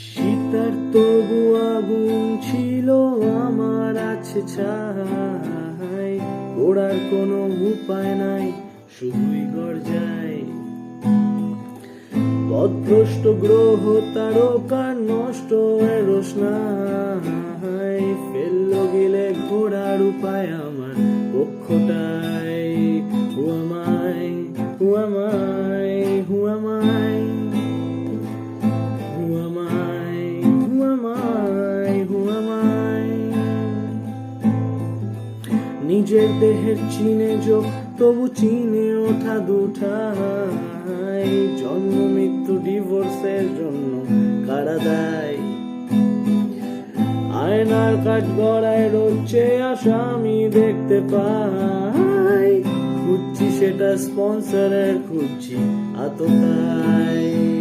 শীতার তবু আগুন ছিল আমার আছে ছাই, ওড়ার কোনো উপায় নাই, শুধুই গর্জাই। পথভ্রষ্ট গ্রহ তারকার নষ্ট রোশনাই, ফেললো গেলে ঘোরার উপায় আমার পক্ষটাই। Who am I? Who am I? Who am I? Who am I? Who am I? Who am I? নিজের দেহের চিনে যোগ তবু চিনে ওঠা দুঠাই, জন্ম মৃত্যু ডিভোর্সের জন্য কারা দায়। আয়নার কাঠ গড়ায় রোজে আসামি দেখতে পাই, খুঁজছি সেটা স্পন্সরের, খুঁজছি আততায়।